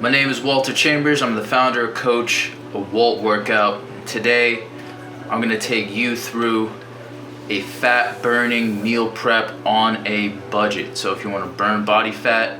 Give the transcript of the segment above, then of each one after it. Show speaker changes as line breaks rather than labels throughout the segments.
My name is Walter Chambers. I'm the founder and coach of Walt Workout. Today, I'm gonna take you through a fat burning meal prep on a budget. So if you wanna burn body fat,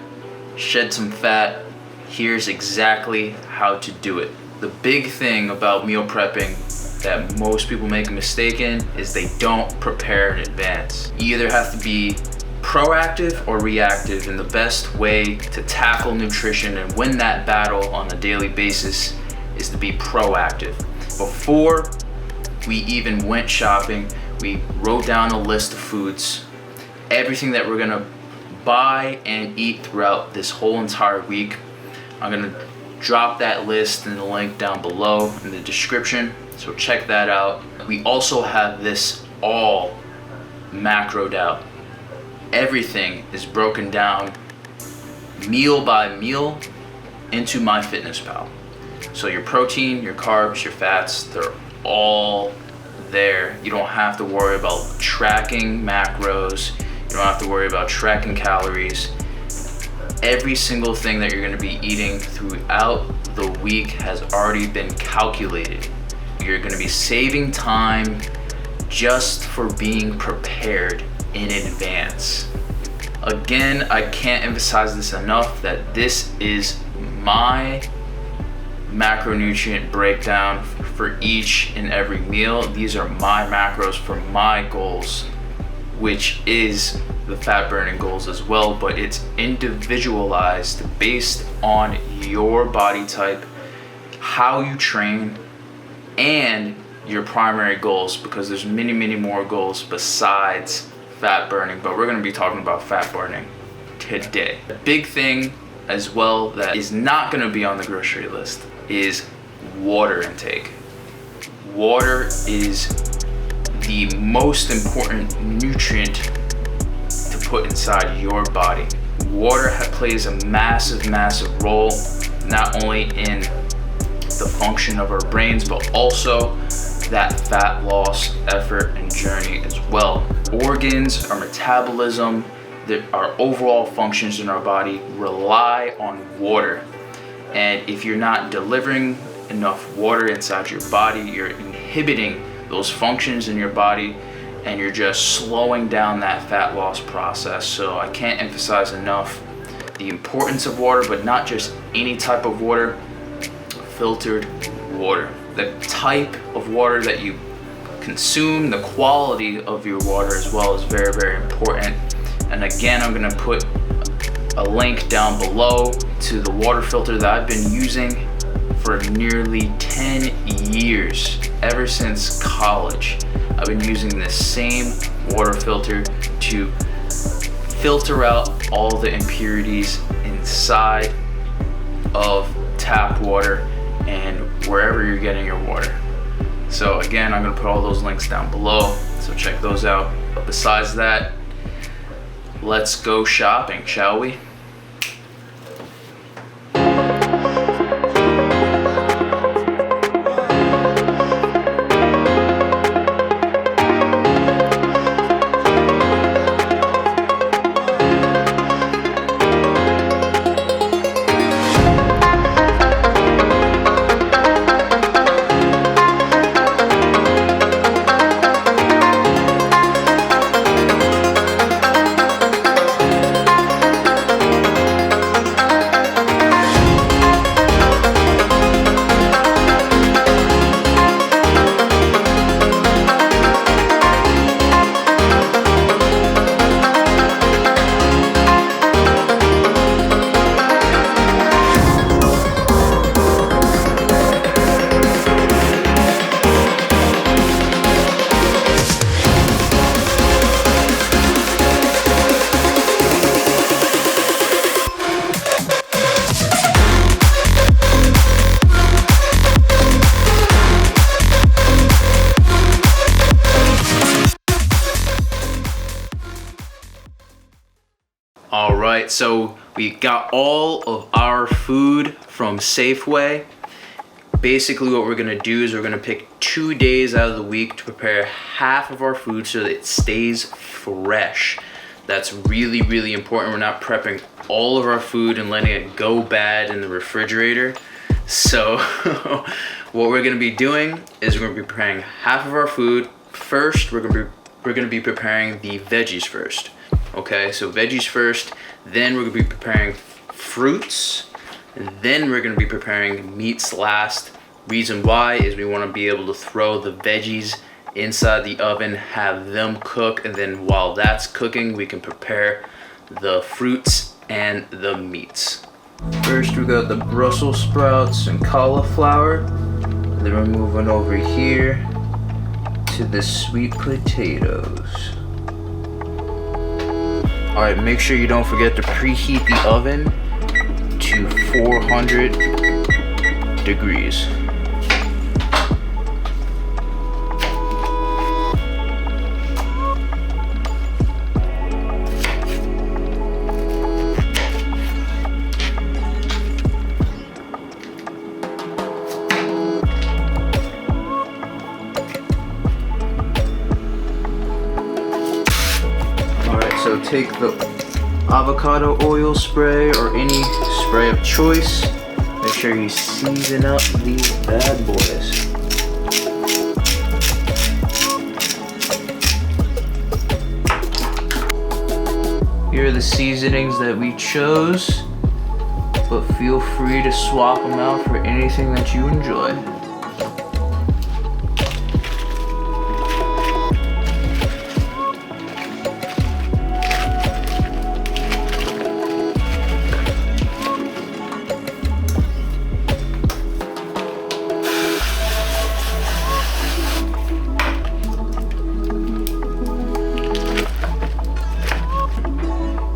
shed some fat, here's exactly how to do it. The big thing about meal prepping that most people make a mistake in is they don't prepare in advance. You either have to be proactive or reactive, and the best way to tackle nutrition and win that battle on a daily basis is to be proactive. Before we even went shopping, we wrote down a list of foods, everything that we're gonna buy and eat throughout this whole entire week. I'm gonna drop that list in the link down below in the description, so check that out. We also have this all macroed out. Everything is broken down meal by meal into MyFitnessPal. So your protein, your carbs, your fats, they're all there. You don't have to worry about tracking macros. You don't have to worry about tracking calories. Every single thing that you're gonna be eating throughout the week has already been calculated. You're gonna be saving time just for being prepared in advance. Again, I can't emphasize this enough that this is my macronutrient breakdown for each and every meal. These are my macros for my goals, which is the fat burning goals as well, but it's individualized based on your body type, how you train, and your primary goals, because there's many more goals besides fat burning, but we're going to be talking about fat burning today. The big thing as well that is not going to be on the grocery list is water intake. Water is the most important nutrient to put inside your body. Water plays a massive role, not only in the function of our brains, but also that fat loss effort and journey as well. Organs, our metabolism, our overall functions in our body rely on water. And if you're not delivering enough water inside your body, you're inhibiting those functions in your body, and you're just slowing down that fat loss process. So I can't emphasize enough the importance of water, but not just any type of water, filtered water. The type of water that you consume, the quality of your water as well is very important. And again, I'm gonna put a link down below to the water filter that I've been using for nearly 10 years, ever since college. I've been using this same water filter to filter out all the impurities inside of tap water and wherever you're getting your water. So again, I'm gonna put all those links down below, so check those out. But besides that, let's go shopping, shall we? Alright, so we got all of our food from Safeway. Basically what we're gonna do is we're gonna pick 2 days out of the week to prepare half of our food so that it stays fresh. That's really, really important. We're not prepping all of our food and letting it go bad in the refrigerator. So what we're gonna be doing is we're gonna be preparing half of our food. First, we're gonna be preparing the veggies first. Okay, so veggies first, then we're gonna be preparing fruits, and then we're gonna be preparing meats last. Reason why is we wanna be able to throw the veggies inside the oven, have them cook, and then while that's cooking, we can prepare the fruits and the meats. First, we got the Brussels sprouts and cauliflower. Then we're moving over here to the sweet potatoes. All right, make sure you don't forget to preheat the oven to 400 degrees. So take the avocado oil spray or any spray of choice. Make sure you season up these bad boys. Here are the seasonings that we chose, but feel free to swap them out for anything that you enjoy.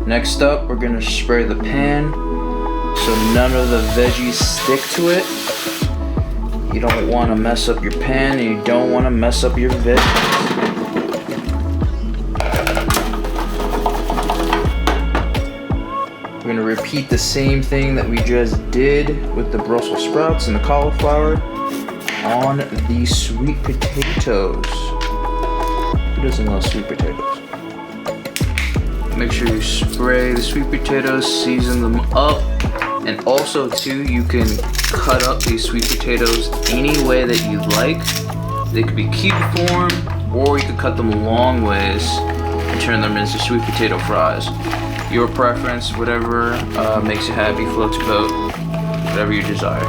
Next up, we're gonna spray the pan so none of the veggies stick to it. You don't wanna mess up your pan and you don't wanna mess up your veggies. We're gonna repeat the same thing that we just did with the Brussels sprouts and the cauliflower on the sweet potatoes. Who doesn't love sweet potatoes? Make sure you spray the sweet potatoes, season them up, and also too, you can cut up these sweet potatoes any way that you like. They could be cube form, or you could cut them long ways and turn them into sweet potato fries. Your preference, whatever makes you happy, floats your boat, whatever you desire.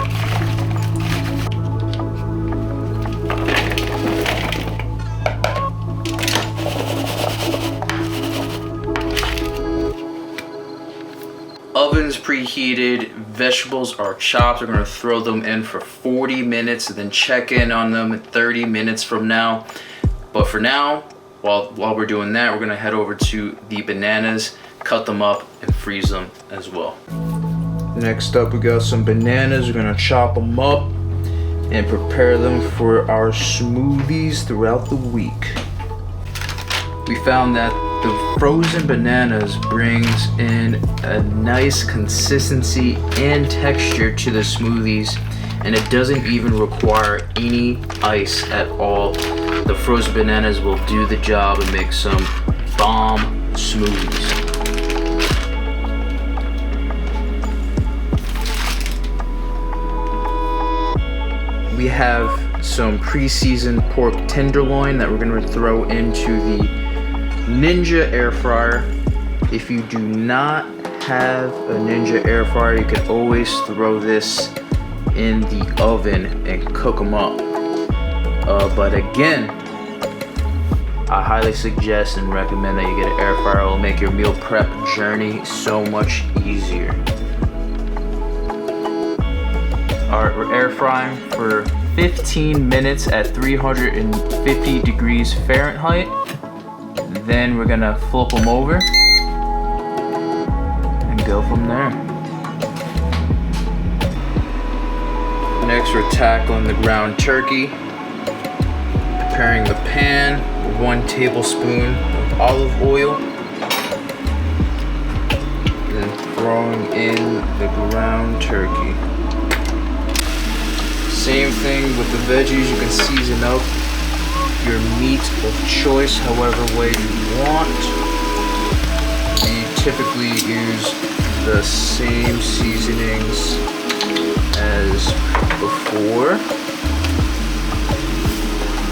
Oven's preheated, vegetables are chopped. We're gonna throw them in for 40 minutes and then check in on them 30 minutes from now. But for now, while we're doing that, we're gonna head over to the bananas, cut them up and freeze them as well. Next up, we got some bananas. We're gonna chop them up and prepare them for our smoothies throughout the week. We found that the frozen bananas brings in a nice consistency and texture to the smoothies, and it doesn't even require any ice at all. The frozen bananas will do the job and make some bomb smoothies. We have some pre-seasoned pork tenderloin that we're gonna throw into the Ninja air fryer. If you do not have a Ninja air fryer, you can always throw this in the oven and cook them up. But again, I highly suggest and recommend that you get an air fryer. It will make your meal prep journey so much easier. Alright, we're air frying for 15 minutes at 350 degrees Fahrenheit. Then we're gonna flip them over and go from there. Next, we're tackling the ground turkey. Preparing the pan with 1 tablespoon of olive oil. Then throwing in the ground turkey. Same thing with the veggies, you can season up your meat of choice however way you want.
typically use the same seasonings as before,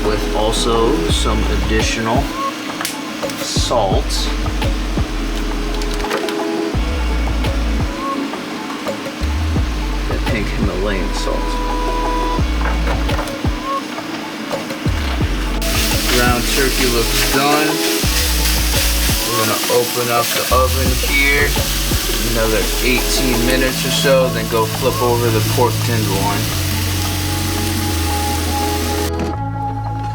with also some additional salt. That pink Himalayan salt. Ground turkey looks done. We're gonna open up the oven here, another 18 minutes or so, then go flip over the pork tenderloin.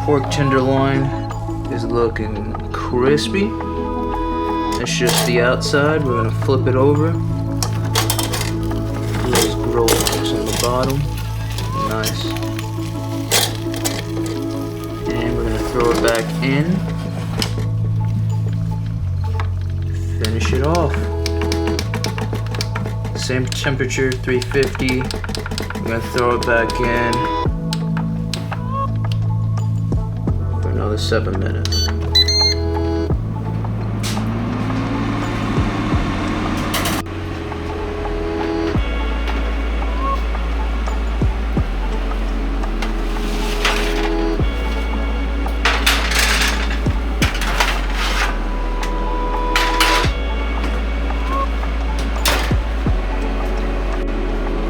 Pork tenderloin is looking crispy. That's just the outside. We're gonna flip it over. Those grilled marks on the bottom. Nice. And we're gonna throw it back in. Finish it off. Same temperature, 350. I'm gonna throw it back in for another 7 minutes.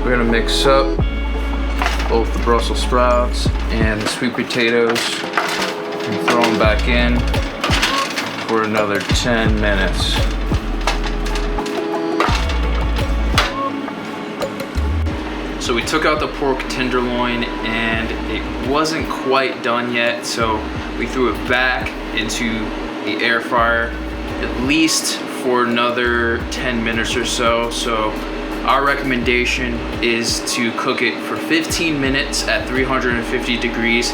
We're gonna mix up both the Brussels sprouts and the sweet potatoes and throw them back in for another 10 minutes. So we took out the pork tenderloin and it wasn't quite done yet, so we threw it back into the air fryer at least for another 10 minutes or so. So our recommendation is to cook it for 15 minutes at 350 degrees,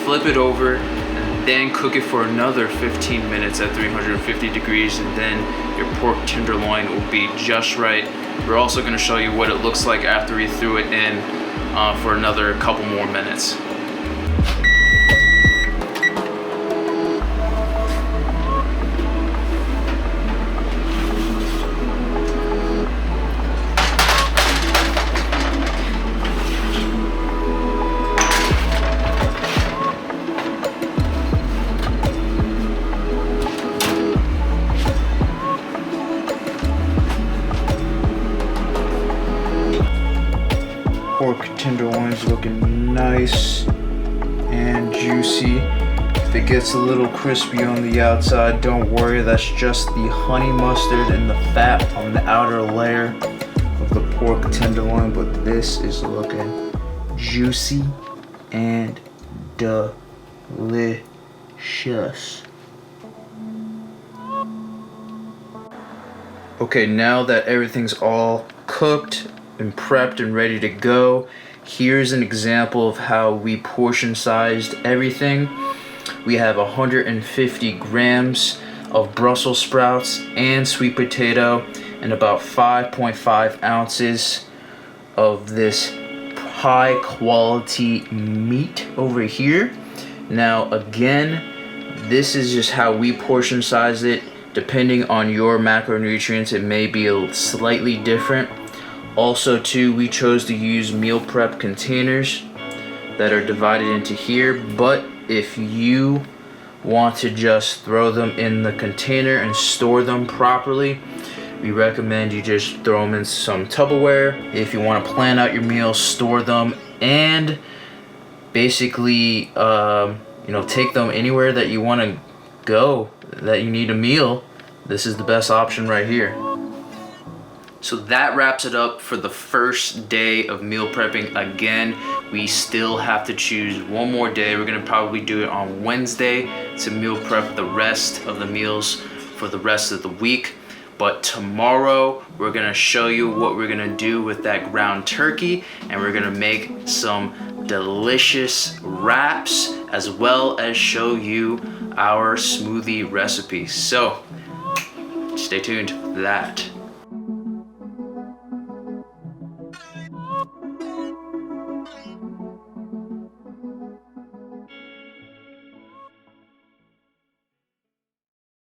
flip it over, and then cook it for another 15 minutes at 350 degrees, and then your pork tenderloin will be just right. We're also going to show you what it looks like after we threw it in for another couple more minutes. Pork tenderloin's looking nice and juicy. If it gets a little crispy on the outside, don't worry, that's just the honey mustard and the fat on the outer layer of the pork tenderloin, but this is looking juicy and delicious. Okay, now that everything's all cooked and prepped and ready to go, here's an example of how we portion sized everything. We have 150 grams of Brussels sprouts and sweet potato and about 5.5 ounces of this high quality meat over here. Now again, this is just how we portion size it. Depending on your macronutrients, it may be slightly different. Also too, we chose to use meal prep containers that are divided into here, but if you want to just throw them in the container and store them properly, we recommend you just throw them in some Tupperware. If you want to plan out your meals, store them, and basically take them anywhere that you want to go, that you need a meal. This is the best option right here. So that wraps it up for the first day of meal prepping. Again, we still have to choose one more day. We're gonna probably do it on Wednesday to meal prep the rest of the meals for the rest of the week. But tomorrow, we're gonna show you what we're gonna do with that ground turkey, and we're gonna make some delicious wraps, as well as show you our smoothie recipe. So stay tuned for that.